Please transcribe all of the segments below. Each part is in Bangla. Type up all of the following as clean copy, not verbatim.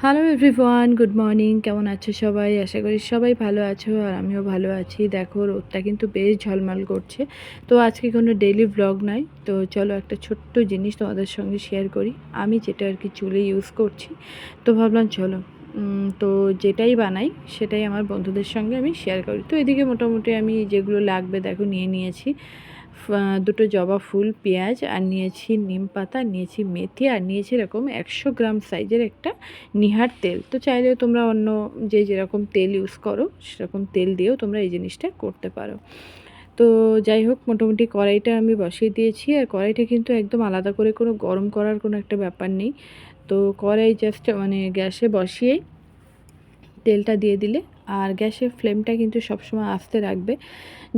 Hello everyone, good morning. কেমন আছো সবাই? আশা করি সবাই ভালো আছো আর আমিও ভালো আছি। দেখো রোদটা কিন্তু বেশ ঝলমল করছে। তো আজকে কোনো ডেইলি ব্লগ নাই, তো চলো একটা ছোট্ট জিনিস তোমাদের সঙ্গে শেয়ার করি। আমি যেটা আর কি চুলে ইউজ করছি, তো ভাবলাম চলো তো যেটাই বানাই সেটাই আমার বন্ধুদের সঙ্গে আমি শেয়ার করি। তো এদিকে মোটামুটি আমি যেগুলো লাগবে দেখো নিয়ে নিয়েছি। দুটো জবা ফুল, পেঁয়াজ, আর নিয়েছি নিম পাতা, নিয়েছি মেথি, আর নিয়েছি এরকম 100 গ্রাম সাইজের একটা নিহার তেল। তো চাইলেও তোমরা অন্য যে যেরকম তেল ইউজ করো সেরকম তেল দিয়েও তোমরা এই জিনিসটা করতে পারো। তো যাই হোক, মোটামুটি কড়াইটা আমি বসিয়ে দিয়েছি। আর কড়াইটা কিন্তু একদম আলাদা করে কোনো গরম করার কোনো একটা ব্যাপার নেই। তো কড়াই জাস্ট মানে গ্যাসে বসিয়েই তেলটা দিয়ে দিলে, আর গ্যাসের ফ্লেমটা কিন্তু সবসময় আস্তে রাখবে।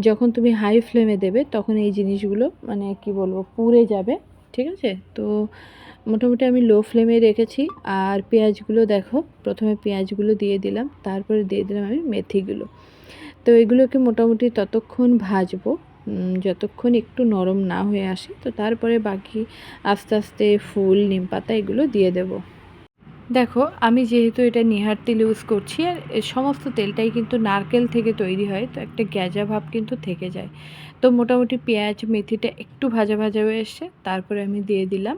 যখন তুমি হাই ফ্লেমে দেবে তখন এই জিনিসগুলো মানে কি বলবো, পুড়ে যাবে। ঠিক আছে? তো মোটামুটি আমি লো ফ্লেমে রেখেছি। আর পেঁয়াজগুলো দেখো, প্রথমে পেঁয়াজগুলো দিয়ে দিলাম, তারপরে দিয়ে দিলাম আমি মেথিগুলো। তো এগুলোকে মোটামুটি ততক্ষণ ভাজবো যতক্ষণ একটু নরম না হয়ে আসে। তো তারপরে বাকি আস্তে আস্তে ফুল, নিম পাতা এগুলো দিয়ে দেবো। দেখো, আমি যেহেতু এটা নিহার তেল ইউজ করছি, আর এ সমস্ত তেলটাই কিন্তু নারকেল থেকে তৈরি হয়, তো একটা গ্যাজা ভাব কিন্তু থেকে যায়। তো মোটামুটি পেঁয়াজ মেথিটা একটু ভাজা ভাজা হয়ে এসছে, তারপরে আমি দিয়ে দিলাম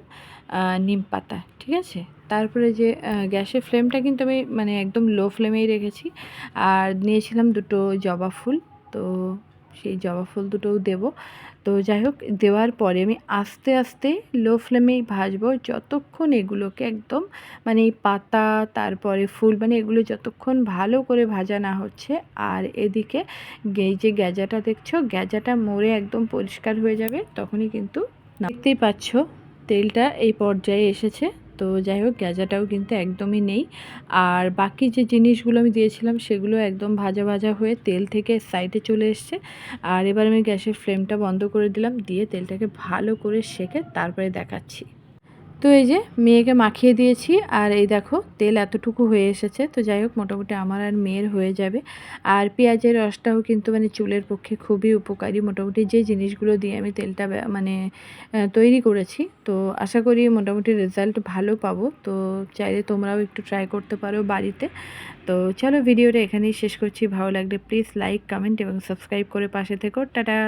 নিম পাতা। ঠিক আছে? তারপরে যে গ্যাসের ফ্লেমটা কিন্তু আমি মানে একদম লো ফ্লেমেই রেখেছি। আর নিয়েছিলাম দুটো জবা ফুল, তো সেই জবা ফুল দুটোও দেবো। তো যাই হোক, দেওয়ার পরে আমি আস্তে আস্তে লো ফ্লেমেই ভাজবো যতক্ষণ এগুলোকে একদম মানে এই পাতা, তারপরে ফুল, মানে এগুলো যতক্ষণ ভালো করে ভাজা না হচ্ছে। আর এদিকে এই যে গ্যাজাটা দেখছো, গ্যাজাটা মরে একদম পরিষ্কার হয়ে যাবে, তখনই কিন্তু দেখতেই পাচ্ছ তেলটা এই পর্যায়ে এসেছে। তো যাই হোক, গ্যাজাটাও কিন্তু একদমই নেই। আর বাকি যে জিনিসগুলো আমি দিয়েছিলাম সেগুলো একদম ভাজা ভাজা হয়ে তেল থেকে সাইডে চলে এসছে। আর এবার আমি গ্যাসের ফ্লেমটা বন্ধ করে দিলাম, দিয়ে তেলটাকে ভালো করে সেঁকে তারপরে দেখাচ্ছি। তো এই যে মেয়েকে মাখিয়ে দিয়েছি, আর এই দেখো তেল এতটুকু হয়ে এসেছে। তো যাই হোক, মোটামুটি আমার আর মেয়ের হয়ে যাবে। আর পেঁয়াজের রসটাও কিন্তু মানে চুলের পক্ষে খুবই উপকারী। মোটামুটি যে জিনিসগুলো দিয়ে আমি তেলটা মানে তৈরি করেছি, তো আশা করি মোটামুটি রেজাল্ট ভালো পাবো। তো চাইলে তোমরাও একটু ট্রাই করতে পারো বাড়িতে। তো চলো, ভিডিওটা এখানেই শেষ করছি। ভালো লাগলে প্লিজ লাইক, কমেন্ট এবং সাবস্ক্রাইব করে পাশে থেকো। টাটা।